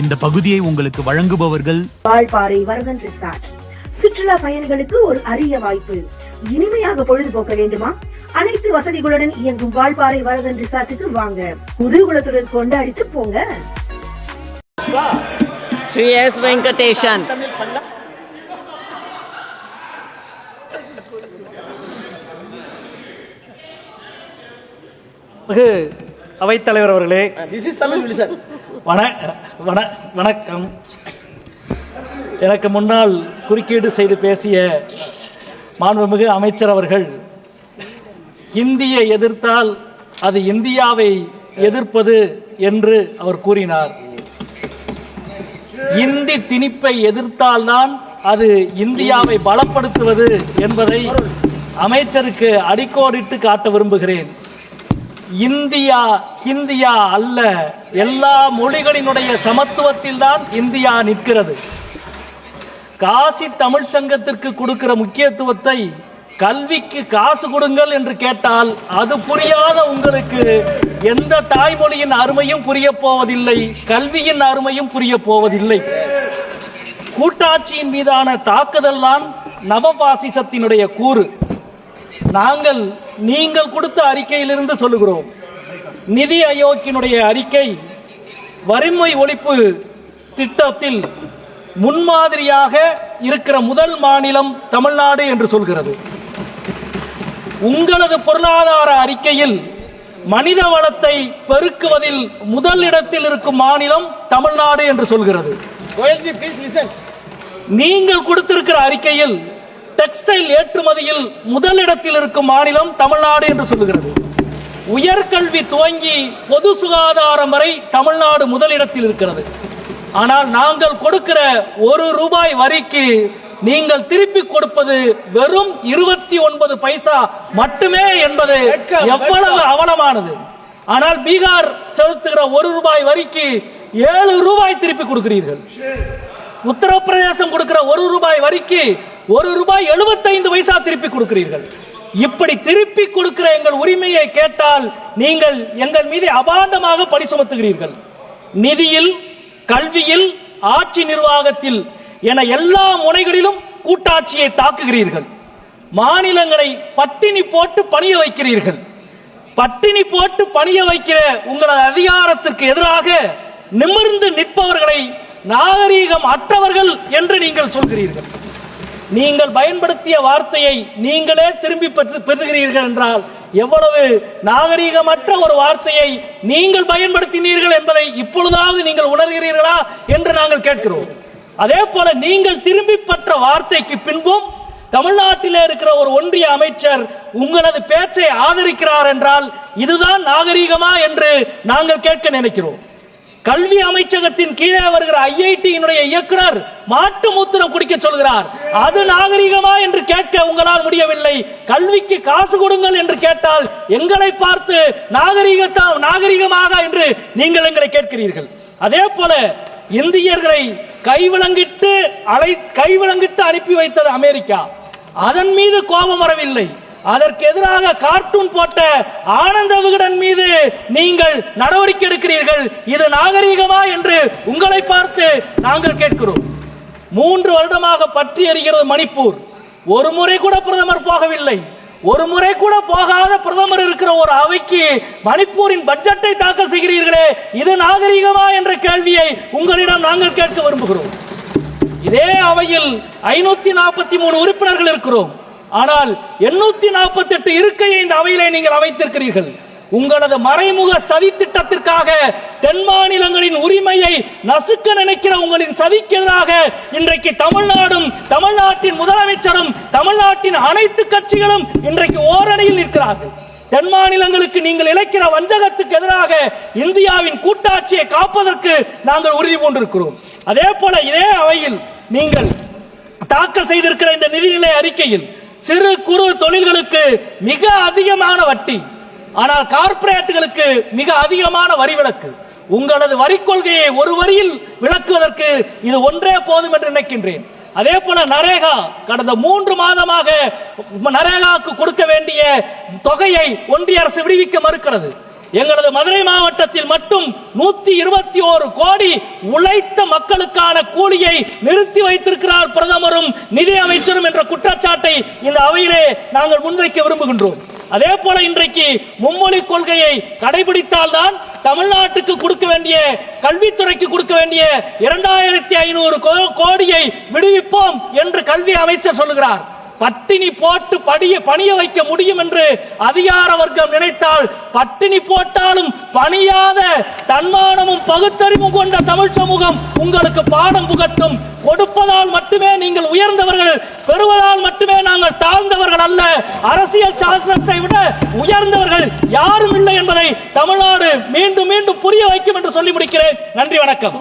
இந்த பகுதியை உங்களுக்கு வழங்குபவர்கள் வால்பாறை வரதன் ரிசார்ட். சுற்றுலா பயணிகளுக்கு ஒரு அரிய வாய்ப்பு. இனிமையாக பொழுதுபோக்க வேண்டுமா? அனைத்து வசதிகளுடன் இயங்கும் வால்பாறை வரதன் ரிசார்ட்டுக்கு வாங்க. குதூகலத்துடன் கொண்டாடிட்டு போங்க. ஸ்ரீ எஸ் வெங்கடேஷன். அவைத்தலைவர் அவர்களே, வணக்கம். எனக்கு முன்னால் குறுக்கீடு செய்து பேசிய மாண்புமிகு அமைச்சர் அவர்கள், இந்தியை எதிர்த்தால் அது இந்தியாவை எதிர்ப்பது என்று அவர் கூறினார். இந்தி திணிப்பை எதிர்த்தால்தான் அது இந்தியாவை பலப்படுத்துவது என்பதை அமைச்சருக்கு அடிக்கோடிட்டு காட்ட விரும்புகிறேன். இந்தியா ஹிந்தியா அல்ல, எல்லா மொழிகளினுடைய சமத்துவத்தில் தான் இந்தியா நிற்கிறது. காசி தமிழ் சங்கத்திற்கு கொடுக்கிற முக்கியத்துவத்தை கல்விக்கு காசு கொடுங்கள் என்று கேட்டால் அது புரியாத உங்களுக்கு எந்த தாய்மொழியின் அருமையும் புரிய போவதில்லை, கல்வியின் அருமையும் புரிய போவதில்லை. கூட்டாட்சியின் மீதான தாக்குதல் தான் நவபாசிசத்தினுடைய கூறு. நீங்கள் கொடுத்த அறிக்கையிலிருந்து சொல்லுகிறோம். நிதி ஆயோக்கினுடைய அறிக்கை வறுமை ஒழிப்பு திட்டத்தில் முன்மாதிரியாக இருக்கிற முதல் மாநிலம் தமிழ்நாடு என்று சொல்கிறது. உங்களது பொருளாதார அறிக்கையில் மனித வளத்தை பெருக்குவதில் முதல் இடத்தில் இருக்கும் மாநிலம் தமிழ்நாடு என்று சொல்கிறது. நீங்கள் கொடுத்திருக்கிற அறிக்கையில் டெக்ஸ்டைல் ஏற்றுமதியில் முதலிடத்தில் இருக்கும் மாநிலம் தமிழ்நாடு என்று சொல்லுகிறது. உயர்கல்வி துவங்கி பொது சுகாதாரம் வரை தமிழ்நாடு முதலிடத்தில் இருக்கிறது. ஆனால் நாங்கள் கொடுக்கிற ₹1 வரிக்கு நீங்கள் திருப்பி கொடுப்பது வெறும் 29 பைசா மட்டுமே என்பது எவ்வளவு அவலமானது. ஆனால் பீகார் செலுத்துகிற ₹1 வரிக்கு ₹7 திருப்பி கொடுக்கிறீர்கள். உத்தரப்பிரதேசம் கொடுக்கிற ₹1 வரிக்கு ₹1.75 பைசா திருப்பி கொடுக்கிறீர்கள். இப்படி திருப்பி கொடுக்கிற எங்கள் உரிமையை கேட்டால் நீங்கள் எங்கள் மீது அபாண்டமாக பழி சுமத்துகிறீர்கள். நிதியில், கல்வியில், ஆட்சி நிர்வாகத்தில் என எல்லா முனைகளிலும் கூட்டாட்சியை தாக்குகிறீர்கள். மாநிலங்களை பட்டினி போட்டு பணிய வைக்கிறீர்கள். பட்டினி போட்டு பணிய வைக்கிற உங்களது அதிகாரத்திற்கு எதிராக நிமிர்ந்து நிற்பவர்களை நாகரீகம் அற்றவர்கள் என்று நீங்கள் சொல்கிறீர்கள். நீங்கள் பயன்படுத்திய வார்த்தையை நீங்களே திரும்பி பெறுகிறீர்கள் என்றால் எவ்வளவு நாகரீகமற்ற ஒரு வார்த்தையை நீங்கள் பயன்படுத்தினீர்கள் என்பதை இப்பொழுதாவது நீங்கள் உணர்கிறீர்களா என்று நாங்கள் கேட்கிறோம். அதே போல நீங்கள் திரும்பி பெற்ற வார்த்தைக்கு பின்பும் தமிழ்நாட்டிலே இருக்கிற ஒரு ஒன்றிய அமைச்சர் உங்களது பேச்சை ஆதரிக்கிறார் என்றால் இதுதான் நாகரீகமா என்று நாங்கள் கேட்க நினைக்கிறோம். கல்வி அமைச்சகத்தின் கீழே வருகிற ஐஐடியினுடைய இயக்குனர் மாட்டு மூத்திரம் குடிக்க சொல்கிறார். அது நாகரிகமா என்று கேட்க உங்களால் முடியவில்லை. கல்விக்கு காசு கொடுங்கள் என்று கேட்டால் எங்களை பார்த்து நாகரிகமாக என்று நீங்கள் எங்களை கேட்கிறீர்கள். அதே போல இந்தியர்களை கைவிலங்கிட்டு அனுப்பி வைத்தது அமெரிக்கா. அதன் மீது கோபம் வரவில்லை. அதற்கு எதிராக கார்ட்டூன் போட்ட ஆனந்த விகடன் மீது நீங்கள் நடவடிக்கை எடுக்கிறீர்கள். இது நாகரீகமா என்று உங்களை பார்த்து நாங்கள் கேட்கிறோம். 3 வருடமாக பற்றி எறிகிறது மணிப்பூர். ஒரு முறை கூட பிரதமர் போகவில்லை. ஒரு முறை கூட போகாத பிரதமர் இருக்கிற ஒரு அவைக்கு மணிப்பூரின் பட்ஜெட்டை தாக்கல் செய்கிறீர்களே, இது நாகரீகமா என்ற கேள்வியை உங்களிடம் நாங்கள் கேட்க விரும்புகிறோம். இதே அவையில் 543 உறுப்பினர்கள் இருக்கிறோம். ஆனால் 848 இருக்கையை இந்த அவையிலே நீங்கள் அமைத்திருக்கிறீர்கள். உங்களது மறைமுக சதி திட்டத்திற்காக தென் மாநிலங்களின் உரிமையை நசுக்க நினைக்கிற உங்களின் சதிக்கு எதிராக இன்றைக்கு தமிழ்நாடும், தமிழ்நாட்டின் முதலமைச்சரும், தமிழ்நாட்டின் அனைத்து கட்சிகளும் இன்றைக்கு ஓரணியில் நிற்கிறார்கள். தென் மாநிலங்களுக்கு நீங்கள் இழைக்கிற வஞ்சகத்துக்கு எதிராக இந்தியாவின் கூட்டாட்சியை காப்பதற்கு நாங்கள் உறுதி பூண்டிருக்கிறோம். அதே போல இதே அவையில் நீங்கள் தாக்கல் செய்திருக்கிற இந்த நிதிநிலை அறிக்கையில் சிறு குறு தொழில்களுக்கு மிக அதிகமான வட்டி, ஆனால் கார்ப்பரேட்டுகளுக்கு மிக அதிகமான வரி விலக்கு. உங்களது வரி கொள்கையை ஒரு வரியில் விளக்குவதற்கு இது ஒன்றே போதும் என்று நினைக்கின்றேன். அதே போல நரேகா கடந்த 3 மாதமாக நரேகாவுக்கு கொடுக்க வேண்டிய தொகையை ஒன்றிய அரசு விடுவிக்க மறுக்கிறது. எங்களது மதுரை மாவட்டத்தில் மட்டும் 121 கோடி உழைத்த மக்களுக்கான கூலியை நிறுத்தி வைத்திருக்கிறார் பிரதமரும் நிதி அமைச்சரும் என்ற குற்றச்சாட்டை இந்த அவையிலே நாங்கள் முன்வைக்க விரும்புகின்றோம். அதே போல இன்றைக்கு மும்மொழி கொள்கையை கடைபிடித்தால்தான் தமிழ்நாட்டுக்கு கொடுக்க வேண்டிய கல்வித்துறைக்கு கொடுக்க வேண்டிய 2500 கோடியை விடுவிப்போம் என்று கல்வி அமைச்சர் சொல்லுகிறார். பட்டினி போட்டு பணிய வைக்க முடியும் என்று அதிகார வர்க்கம் நினைத்தால் பட்டினி போட்டாலும் பணியாத தன்மானமும் பகுத்தறிவும் கொண்ட தமிழ் சமூகம் உங்களுக்கு பாடம் புகட்டும். கொடுப்பதால் மட்டுமே நீங்கள் உயர்ந்தவர்கள், பெறுவதால் மட்டுமே நாங்கள் தாழ்ந்தவர்கள் அல்ல. அரசியல் சாசனத்தை விட உயர்ந்தவர்கள் யாரும் இல்லை என்பதை தமிழ்நாடு மீண்டும் மீண்டும் புரிய வைக்கும் என்று சொல்லி முடிக்கிறேன். நன்றி, வணக்கம்.